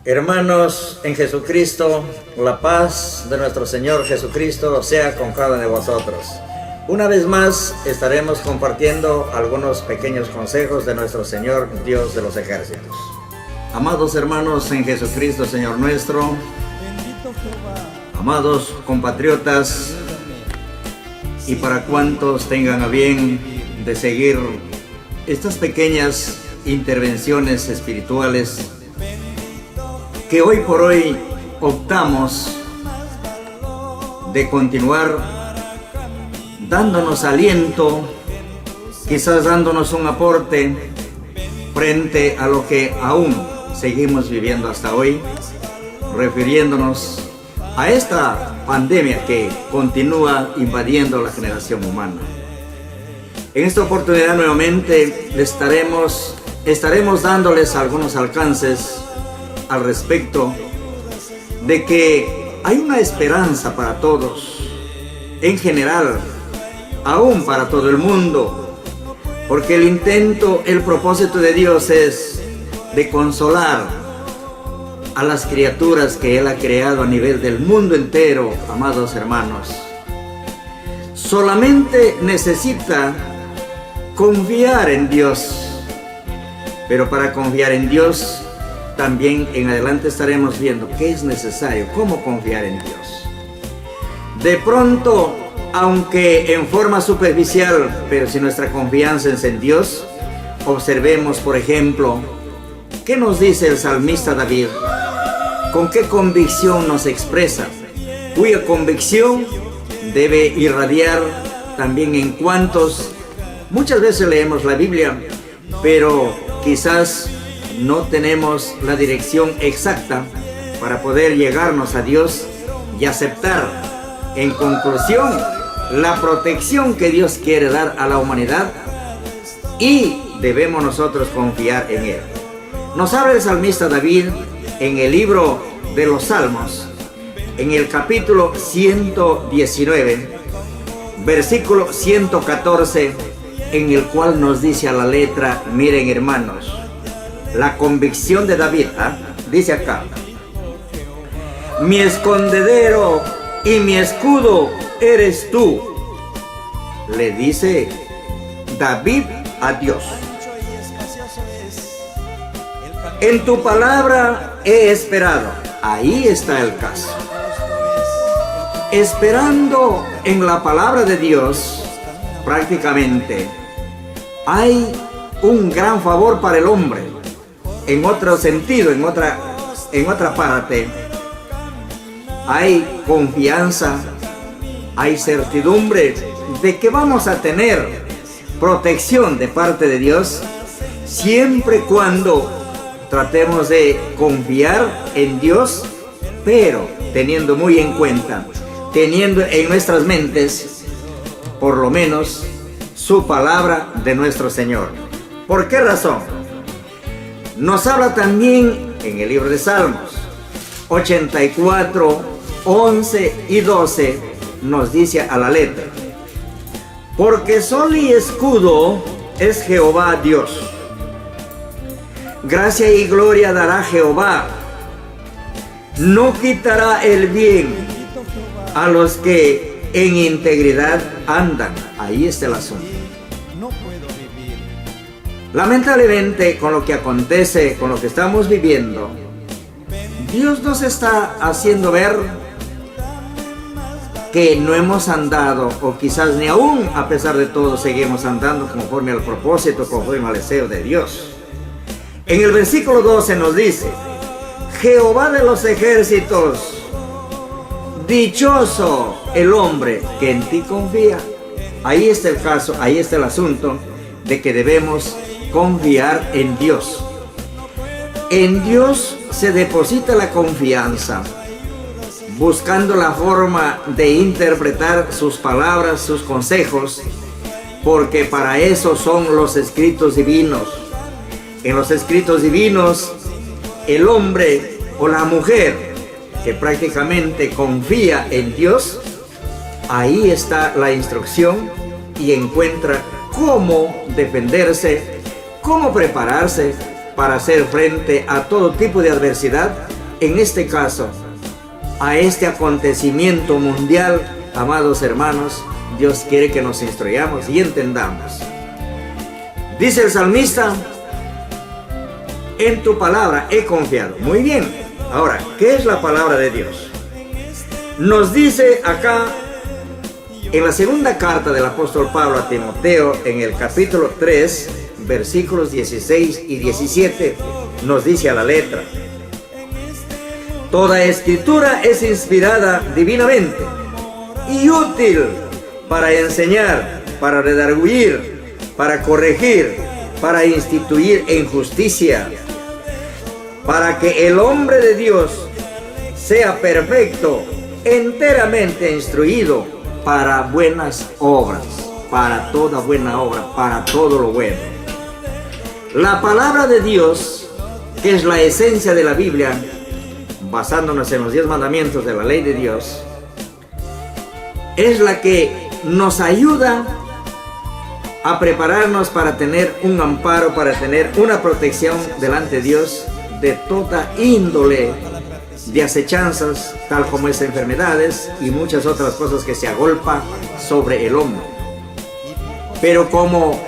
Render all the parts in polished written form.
Hermanos en Jesucristo, la paz de nuestro Señor Jesucristo sea con cada uno de vosotros. Una vez más estaremos compartiendo algunos pequeños consejos de nuestro Señor Dios de los ejércitos. Amados hermanos en Jesucristo, Señor nuestro, amados compatriotas, y para cuantos tengan a bien de seguir estas pequeñas intervenciones espirituales que hoy por hoy optamos de continuar dándonos aliento, quizás dándonos un aporte frente a lo que aún seguimos viviendo hasta hoy, refiriéndonos a esta pandemia que continúa invadiendo la generación humana. En esta oportunidad nuevamente estaremos dándoles algunos alcances al respecto de que hay una esperanza para todos, en general, aún para todo el mundo, porque el propósito de Dios es de consolar a las criaturas que Él ha creado a nivel del mundo entero, amados hermanos. Solamente necesita confiar en Dios, pero para confiar en Dios también en adelante estaremos viendo qué es necesario, cómo confiar en Dios. De pronto, aunque en forma superficial, pero si nuestra confianza es en Dios, observemos, por ejemplo, ¿qué nos dice el salmista David? ¿Con qué convicción nos expresa? Cuya convicción debe irradiar también en cuantos muchas veces leemos la Biblia, pero quizás no tenemos la dirección exacta para poder llegarnos a Dios y aceptar, en conclusión, la protección que Dios quiere dar a la humanidad, y debemos nosotros confiar en Él. Nos habla el salmista David en el libro de los Salmos, en el capítulo 119, versículo 114, en el cual nos dice a la letra, miren hermanos, la convicción de David, dice acá: mi escondedero y mi escudo eres tú, le dice David a Dios. En tu palabra he esperado. Ahí está el caso. Esperando en la palabra de Dios, prácticamente hay un gran favor para el hombre. En otro sentido, en otra parte, hay confianza, hay certidumbre de que vamos a tener protección de parte de Dios, siempre y cuando tratemos de confiar en Dios, pero teniendo muy en cuenta, teniendo en nuestras mentes, por lo menos, su palabra de nuestro Señor. ¿Por qué razón? Nos habla también en el libro de Salmos 84, 11 y 12, nos dice a la letra: porque sol y escudo es Jehová Dios. Gracia y gloria dará Jehová. No quitará el bien a los que en integridad andan. Ahí está el asunto. Lamentablemente, con lo que acontece, con lo que estamos viviendo, Dios nos está haciendo ver que no hemos andado, o quizás ni aún a pesar de todo seguimos andando conforme al propósito, conforme al deseo de Dios. En el versículo 12 nos dice: Jehová de los ejércitos, dichoso el hombre que en ti confía. Ahí está el caso, ahí está el asunto de que debemos confiar en Dios. En Dios se deposita la confianza, buscando la forma de interpretar sus palabras, sus consejos, porque para eso son los escritos divinos. En los escritos divinos, el hombre o la mujer que prácticamente confía en Dios, ahí está la instrucción y encuentra cómo defenderse, cómo prepararse, para hacer frente a todo tipo de adversidad. En este caso, a este acontecimiento mundial, amados hermanos, Dios quiere que nos instruyamos y entendamos. Dice el salmista: en tu palabra he confiado. Muy bien. Ahora, ¿qué es la palabra de Dios? Nos dice acá, en la segunda carta del apóstol Pablo a Timoteo, en el capítulo 3, versículos 16 y 17, nos dice a la letra: toda escritura es inspirada divinamente y útil para enseñar, para redarguir, para corregir, para instituir en justicia, para que el hombre de Dios sea perfecto, enteramente instruido para buenas obras, para toda buena obra, para todo lo bueno. La palabra de Dios, que es la esencia de la Biblia, basándonos en los 10 mandamientos de la ley de Dios, es la que nos ayuda a prepararnos para tener un amparo, para tener una protección delante de Dios de toda índole de acechanzas, tal como es enfermedades y muchas otras cosas que se agolpan sobre el hombre. Pero como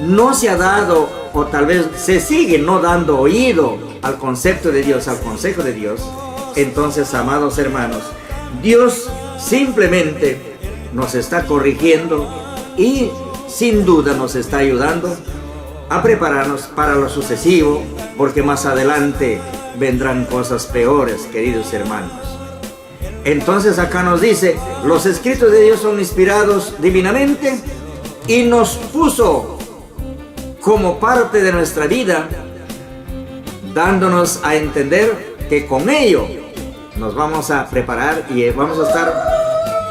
no se ha dado, o tal vez se sigue no dando oído al concepto de Dios, al consejo de Dios, entonces, amados hermanos, Dios simplemente nos está corrigiendo y sin duda nos está ayudando a prepararnos para lo sucesivo, porque más adelante vendrán cosas peores, queridos hermanos. Entonces acá nos dice: los escritos de Dios son inspirados divinamente y nos puso como parte de nuestra vida, dándonos a entender que con ello nos vamos a preparar y vamos a estar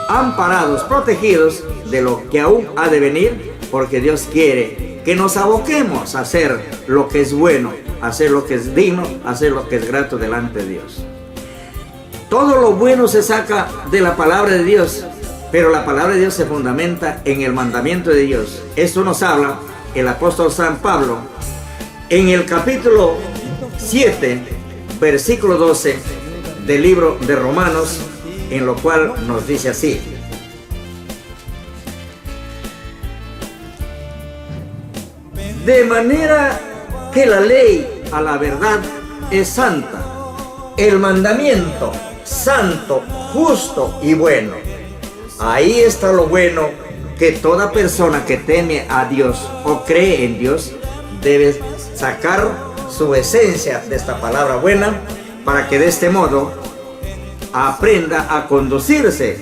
amparados, protegidos de lo que aún ha de venir, porque Dios quiere que nos aboquemos a hacer lo que es bueno, a hacer lo que es digno, a hacer lo que es grato delante de Dios. Todo lo bueno se saca de la palabra de Dios, pero la palabra de Dios se fundamenta en el mandamiento de Dios. Esto nos habla el apóstol San Pablo en el capítulo 7, versículo 12 del libro de Romanos, en lo cual nos dice así: de manera que la ley a la verdad es santa, el mandamiento santo, justo y bueno. Ahí está lo bueno, que toda persona que teme a Dios o cree en Dios debe sacar su esencia de esta palabra buena, para que de este modo aprenda a conducirse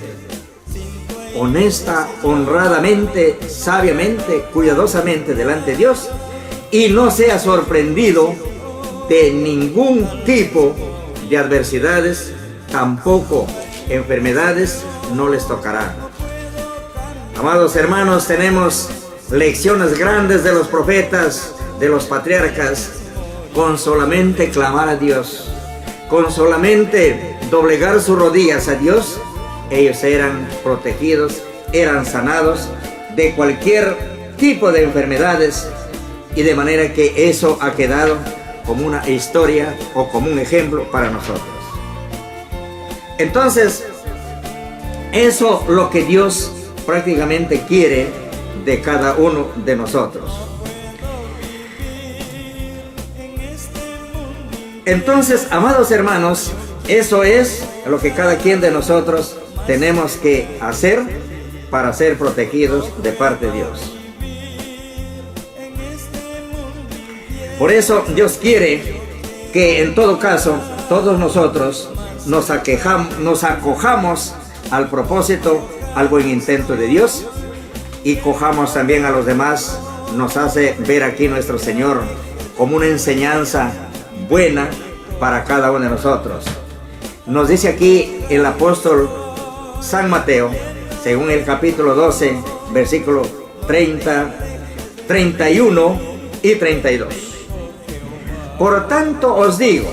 honesta, honradamente, sabiamente, cuidadosamente delante de Dios, y no sea sorprendido de ningún tipo de adversidades, tampoco enfermedades no les tocarán. Amados hermanos, tenemos lecciones grandes de los profetas, de los patriarcas, con solamente clamar a Dios, con solamente doblegar sus rodillas a Dios. Ellos eran protegidos, eran sanados de cualquier tipo de enfermedades, y de manera que eso ha quedado como una historia o como un ejemplo para nosotros. Entonces, eso es lo que Dios prácticamente quiere de cada uno de nosotros. Entonces, amados hermanos, eso es lo que cada quien de nosotros tenemos que hacer para ser protegidos de parte de Dios. Por eso Dios quiere que en todo caso todos nosotros nos acojamos al propósito, al buen intento de Dios, y cojamos también a los demás. Nos hace ver aquí nuestro Señor como una enseñanza buena para cada uno de nosotros. Nos dice aquí el apóstol San Mateo, según el capítulo 12, versículo 30, 31 y 32. Por tanto os digo,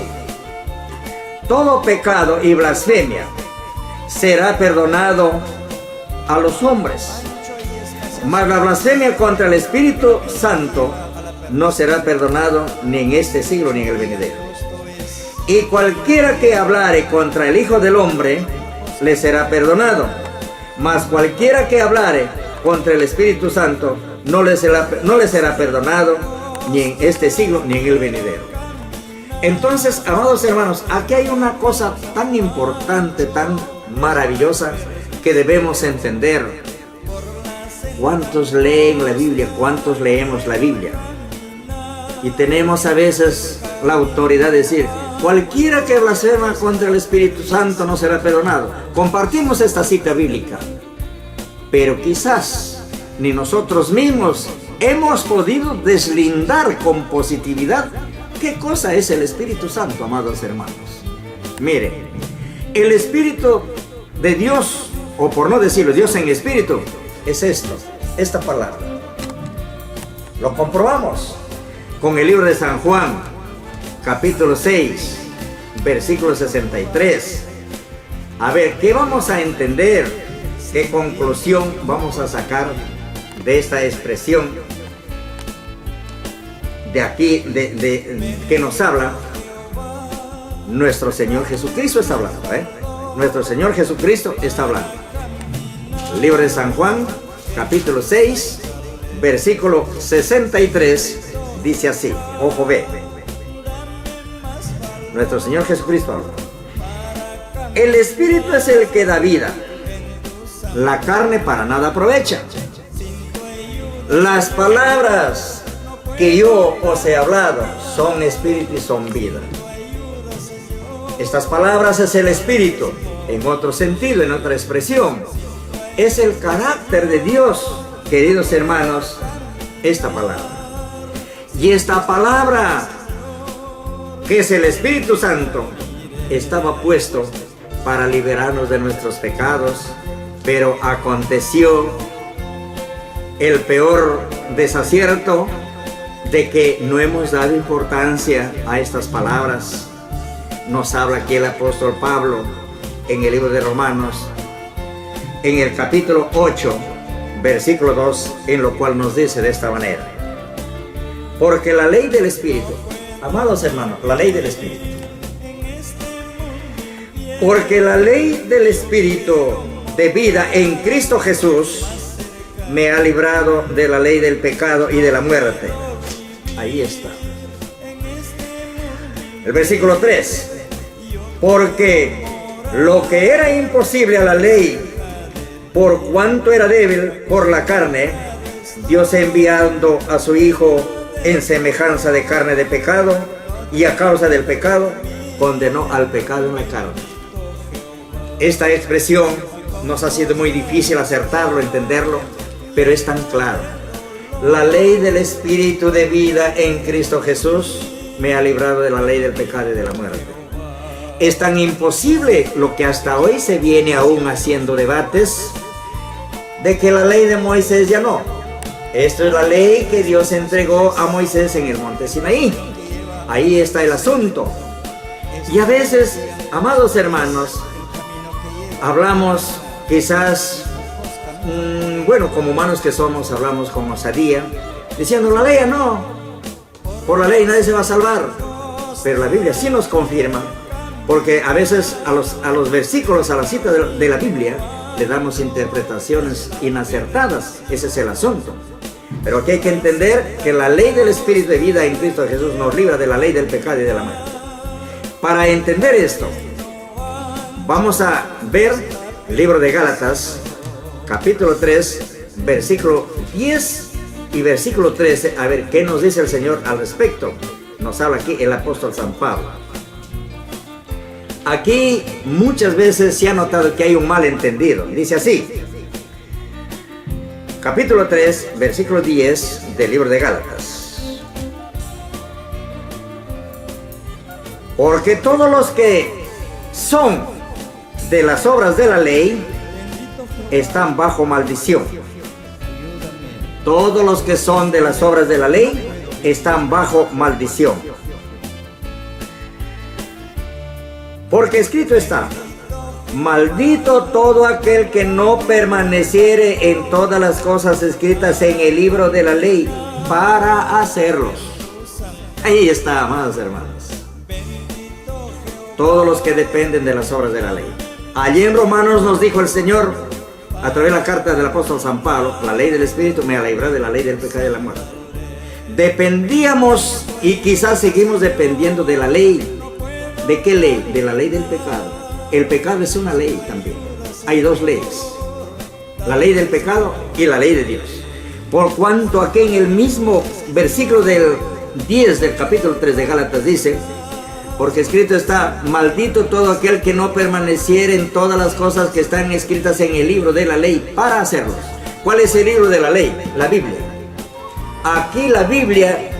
todo pecado y blasfemia será perdonado a los hombres, mas la blasfemia contra el Espíritu Santo no será perdonado ni en este siglo ni en el venidero. Y cualquiera que hablare contra el Hijo del Hombre, le será perdonado. Mas cualquiera que hablare contra el Espíritu Santo, no le será perdonado ni en este siglo ni en el venidero. Entonces, amados hermanos, aquí hay una cosa tan importante, tan maravillosa, que debemos entender. ¿Cuántos leen la Biblia? ¿Cuántos leemos la Biblia? Y tenemos a veces la autoridad de decir, cualquiera que blasfema contra el Espíritu Santo no será perdonado. Compartimos esta cita bíblica, pero quizás ni nosotros mismos hemos podido deslindar con positividad qué cosa es el Espíritu Santo, amados hermanos. Mire, el Espíritu de Dios, o por no decirlo, Dios en Espíritu, es esta palabra. Lo comprobamos con el libro de San Juan, capítulo 6, versículo 63. A ver, ¿qué vamos a entender? ¿Qué conclusión vamos a sacar de esta expresión de aquí, que nos habla nuestro Señor Jesucristo? Está hablando, Nuestro Señor Jesucristo está hablando. El libro de San Juan, capítulo 6, versículo 63, dice así. Ojo, ve. Nuestro Señor Jesucristo habla. El Espíritu es el que da vida. La carne para nada aprovecha. Las palabras que yo os he hablado son espíritu y son vida. Estas palabras es el Espíritu, en otro sentido, en otra expresión. Es el carácter de Dios, queridos hermanos, esta palabra. Y esta palabra, que es el Espíritu Santo, estaba puesto para liberarnos de nuestros pecados, pero aconteció el peor desacierto de que no hemos dado importancia a estas palabras. Nos habla aquí el apóstol Pablo en el libro de Romanos, en el capítulo 8, versículo 2, en lo cual nos dice de esta manera: porque la ley del Espíritu, amados hermanos, la ley del Espíritu, porque la ley del Espíritu de vida en Cristo Jesús me ha librado de la ley del pecado y de la muerte. Ahí está. El versículo 3. Porque lo que era imposible a la ley, por cuanto era débil por la carne, Dios enviando a su Hijo en semejanza de carne de pecado, y a causa del pecado, condenó al pecado en la carne. Esta expresión nos ha sido muy difícil acertarlo, entenderlo, pero es tan claro. La ley del Espíritu de vida en Cristo Jesús me ha librado de la ley del pecado y de la muerte. Es tan imposible lo que hasta hoy se viene aún haciendo debates de que la ley de Moisés ya no. Esto es la ley que Dios entregó a Moisés en el monte Sinaí. Ahí está el asunto. Y a veces, amados hermanos, hablamos quizás, como humanos que somos, hablamos con osadía, diciendo la ley no, por la ley nadie se va a salvar. Pero la Biblia sí nos confirma, porque a veces a los versículos, a la cita de la Biblia, le damos interpretaciones inacertadas. Ese es el asunto. Pero aquí hay que entender que la ley del Espíritu de vida en Cristo Jesús nos libra de la ley del pecado y de la muerte. Para entender esto, vamos a ver el libro de Gálatas, capítulo 3, versículo 10 y versículo 13, a ver qué nos dice el Señor al respecto. Nos habla aquí el apóstol San Pablo. Aquí muchas veces se ha notado que hay un malentendido. Dice así, capítulo 3, versículo 10 del libro de Gálatas. Porque todos los que son de las obras de la ley están bajo maldición. Todos los que son de las obras de la ley están bajo maldición. Porque escrito está: maldito todo aquel que no permaneciere en todas las cosas escritas en el libro de la ley para hacerlos. Ahí está, amados hermanos. Todos los que dependen de las obras de la ley. Allí en Romanos nos dijo el Señor, a través de la carta del apóstol San Pablo, la ley del Espíritu me ha librado de la ley del pecado y de la muerte. Dependíamos y quizás seguimos dependiendo de la ley. ¿De qué ley? De la ley del pecado. El pecado es una ley también. Hay dos leyes. La ley del pecado y la ley de Dios. Por cuanto aquí en el mismo versículo del 10 del capítulo 3 de Gálatas dice, porque escrito está, maldito todo aquel que no permaneciere en todas las cosas que están escritas en el libro de la ley para hacerlos. ¿Cuál es el libro de la ley? La Biblia. Aquí la Biblia,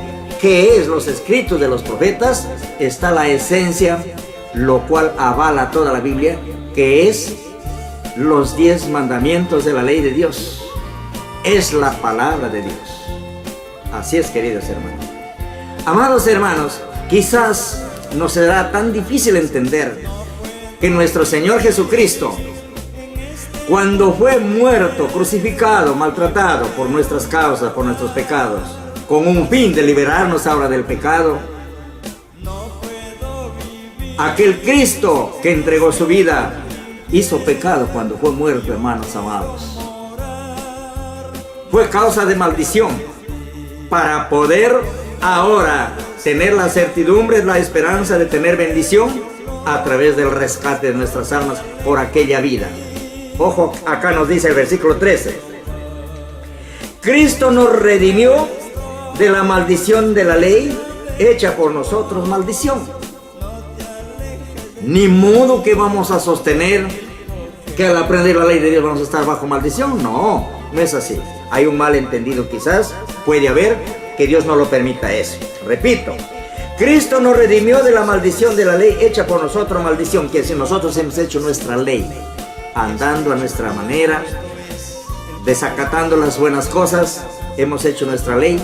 que es los escritos de los profetas, está la esencia, lo cual avala toda la Biblia, que es los 10 mandamientos de la ley de Dios. Es la palabra de Dios. Así es, queridos hermanos. Amados hermanos, quizás no será tan difícil entender que nuestro Señor Jesucristo, cuando fue muerto, crucificado, maltratado por nuestras causas, por nuestros pecados, con un fin de liberarnos ahora del pecado, aquel Cristo que entregó su vida hizo pecado cuando fue muerto, hermanos amados. Fue causa de maldición para poder ahora tener la certidumbre, la esperanza de tener bendición a través del rescate de nuestras almas por aquella vida. Ojo, acá nos dice el versículo 13. Cristo nos redimió de la maldición de la ley, hecha por nosotros maldición. Ni modo que vamos a sostener que al aprender la ley de Dios vamos a estar bajo maldición. No, no es así. Hay un malentendido quizás, puede haber, que Dios no lo permita eso. Repito, Cristo nos redimió de la maldición de la ley hecha por nosotros maldición, que si nosotros hemos hecho nuestra ley, andando a nuestra manera, desacatando las buenas cosas, hemos hecho nuestra ley,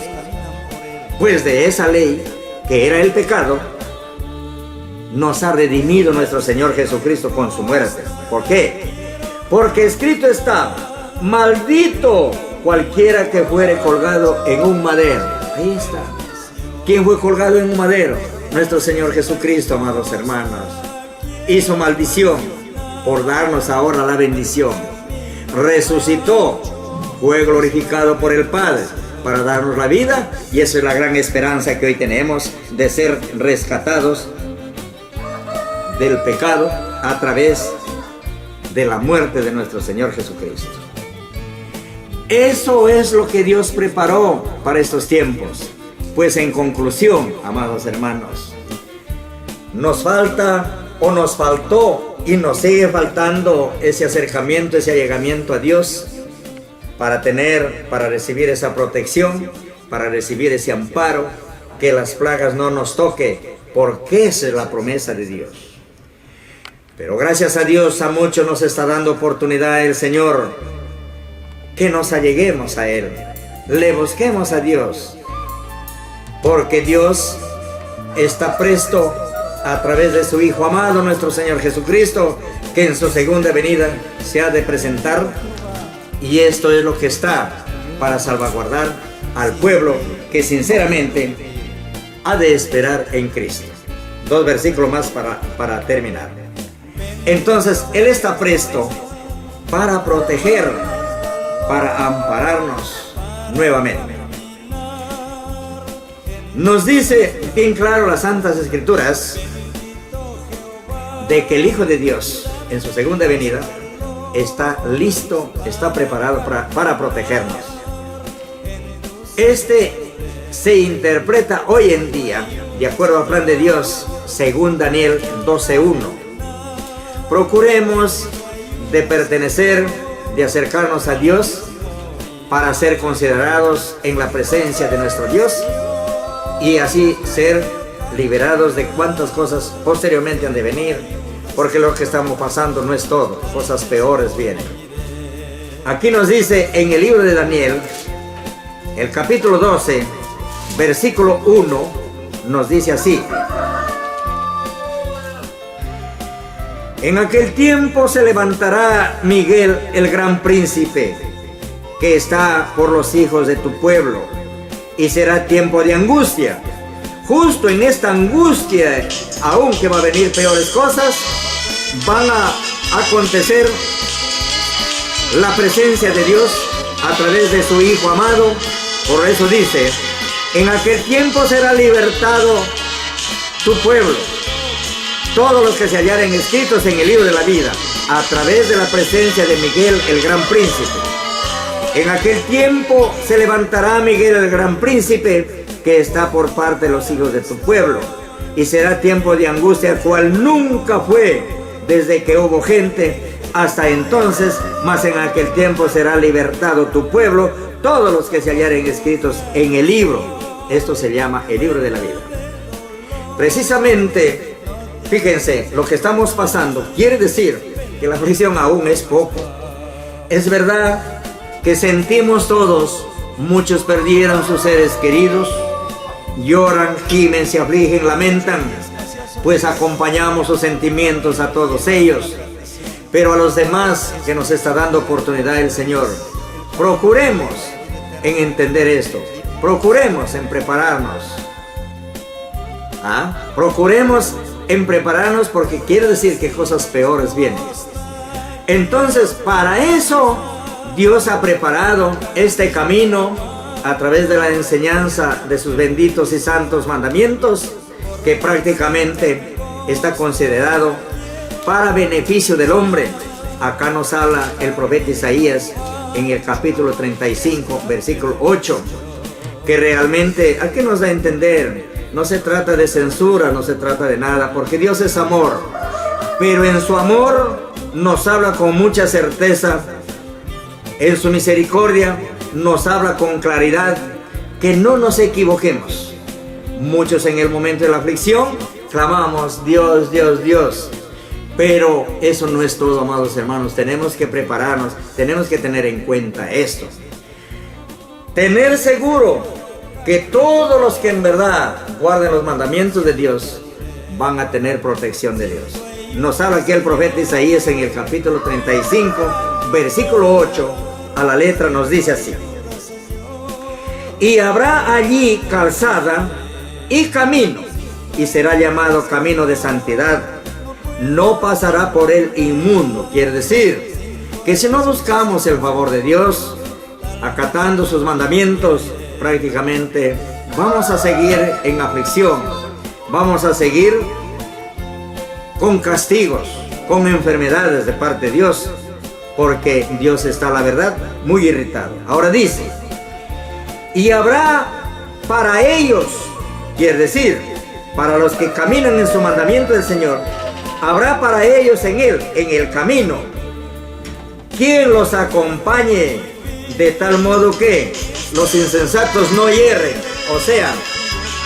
pues de esa ley, que era el pecado, nos ha redimido nuestro Señor Jesucristo con su muerte. ¿Por qué? Porque escrito está, maldito cualquiera que fuere colgado en un madero. Ahí está. ¿Quién fue colgado en un madero? Nuestro Señor Jesucristo, amados hermanos. Hizo maldición por darnos ahora la bendición. Resucitó, fue glorificado por el Padre para darnos la vida, y esa es la gran esperanza que hoy tenemos de ser rescatados del pecado a través de la muerte de nuestro Señor Jesucristo. Eso es lo que Dios preparó para estos tiempos. Pues en conclusión, amados hermanos, nos falta o nos faltó y nos sigue faltando ese acercamiento, ese allegamiento a Dios para recibir esa protección, para recibir ese amparo, que las plagas no nos toque, porque esa es la promesa de Dios. Pero gracias a Dios, a muchos nos está dando oportunidad el Señor, que nos alleguemos a Él, le busquemos a Dios, porque Dios está presto a través de su Hijo amado, nuestro Señor Jesucristo, que en su segunda venida se ha de presentar, y esto es lo que está para salvaguardar al pueblo que sinceramente ha de esperar en Cristo. 2 versículos más para terminar. Entonces, Él está presto para proteger, para ampararnos nuevamente. Nos dice bien claro las Santas Escrituras de que el Hijo de Dios en su segunda venida está listo, está preparado para protegernos. Este se interpreta hoy en día de acuerdo al plan de Dios según Daniel 12:1. Procuremos de pertenecer, de acercarnos a Dios para ser considerados en la presencia de nuestro Dios y así ser liberados de cuantas cosas posteriormente han de venir, porque lo que estamos pasando no es todo, cosas peores vienen. Aquí nos dice en el libro de Daniel, el capítulo 12, versículo 1, nos dice así: en aquel tiempo se levantará Miguel, el gran príncipe, que está por los hijos de tu pueblo, y será tiempo de angustia. Justo en esta angustia, aunque va a venir peores cosas, van a acontecer la presencia de Dios a través de su Hijo amado. Por eso dice, en aquel tiempo será libertado tu pueblo, todos los que se hallaren escritos en el libro de la vida, a través de la presencia de Miguel, el gran príncipe. En aquel tiempo se levantará Miguel, el gran príncipe, que está por parte de los hijos de tu pueblo, y será tiempo de angustia, cual nunca fue desde que hubo gente hasta entonces, mas en aquel tiempo será libertado tu pueblo, todos los que se hallaren escritos en el libro. Esto se llama el libro de la vida. Precisamente, fíjense, lo que estamos pasando quiere decir que la aflicción aún es poco. Es verdad que sentimos todos, muchos perdieron sus seres queridos, lloran, gimen, se afligen, lamentan, pues acompañamos sus sentimientos a todos ellos. Pero a los demás que nos está dando oportunidad el Señor, procuremos en entender esto, procuremos en prepararnos. Procuremos en prepararnos, porque quiere decir que cosas peores vienen. Entonces, para eso Dios ha preparado este camino a través de la enseñanza de sus benditos y santos mandamientos, que prácticamente está considerado para beneficio del hombre. Acá nos habla el profeta Isaías en el capítulo 35, versículo 8, que realmente aquí nos da a entender, no se trata de censura, no se trata de nada, porque Dios es amor, pero en su amor nos habla con mucha certeza, en su misericordia nos habla con claridad, que no nos equivoquemos. Muchos en el momento de la aflicción clamamos Dios, Dios, Dios, pero eso no es todo, amados hermanos. Tenemos que prepararnos, tenemos que tener en cuenta esto, tener seguro que todos los que en verdad guarden los mandamientos de Dios van a tener protección de Dios. Nos habla aquí el profeta Isaías en el capítulo 35, versículo 8, a la letra nos dice así: y habrá allí calzada y camino, y será llamado camino de santidad, no pasará por él inmundo. Quiere decir que si no buscamos el favor de Dios, acatando sus mandamientos, prácticamente vamos a seguir en aflicción, vamos a seguir con castigos, con enfermedades de parte de Dios, porque Dios está, la verdad, muy irritado. Ahora dice, y habrá para ellos, quiere decir, para los que caminan en su mandamiento del Señor, habrá para ellos en él, en el camino, quien los acompañe, de tal modo que los insensatos no hierren. O sea,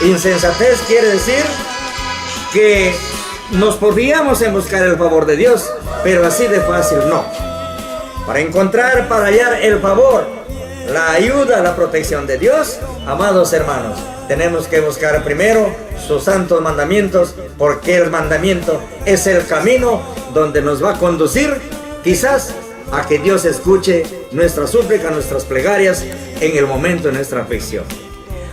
insensatez quiere decir que nos podríamos en buscar el favor de Dios, pero así de fácil no. Para encontrar, para hallar el favor, la ayuda, la protección de Dios, amados hermanos, tenemos que buscar primero sus santos mandamientos, porque el mandamiento es el camino donde nos va a conducir quizás a que Dios escuche nuestra súplica, nuestras plegarias en el momento de nuestra aflicción.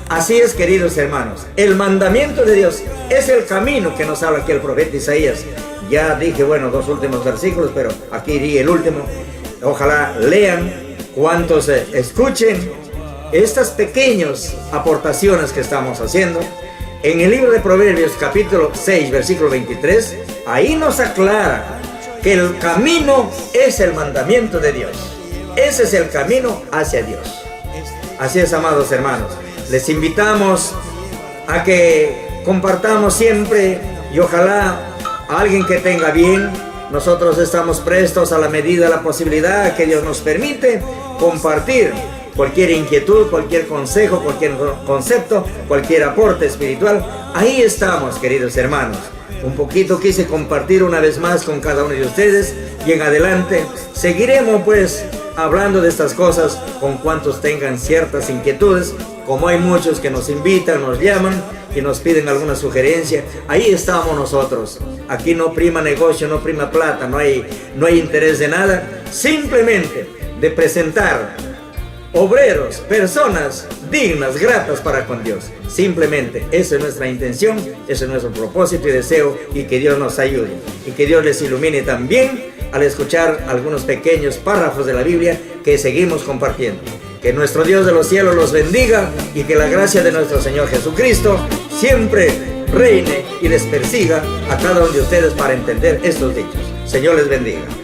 Así es, queridos hermanos, el mandamiento de Dios es el camino que nos habla aquí el profeta Isaías. Ya dije, bueno, 2 últimos versículos, pero aquí di el último. Ojalá lean, cuantos escuchen estas pequeñas aportaciones que estamos haciendo. En el libro de Proverbios, capítulo 6, versículo 23, ahí nos aclara que el camino es el mandamiento de Dios. Ese es el camino hacia Dios. Así es, amados hermanos, les invitamos a que compartamos siempre, y ojalá alguien que tenga bien, nosotros estamos prestos a la medida, la posibilidad que Dios nos permite, compartir cualquier inquietud, cualquier consejo, cualquier concepto, cualquier aporte espiritual. Ahí estamos, queridos hermanos. Un poquito quise compartir una vez más con cada uno de ustedes, y en adelante seguiremos pues hablando de estas cosas con cuantos tengan ciertas inquietudes. Como hay muchos que nos invitan, nos llaman y nos piden alguna sugerencia, ahí estamos nosotros. Aquí no prima negocio, no prima plata, no hay interés de nada, simplemente de presentar obreros, personas dignas, gratas para con Dios. Simplemente esa es nuestra intención, ese es nuestro propósito y deseo, y que Dios nos ayude y que Dios les ilumine también al escuchar algunos pequeños párrafos de la Biblia que seguimos compartiendo. Que nuestro Dios de los cielos los bendiga y que la gracia de nuestro Señor Jesucristo siempre reine y les persiga a cada uno de ustedes para entender estos dichos. Señor les bendiga.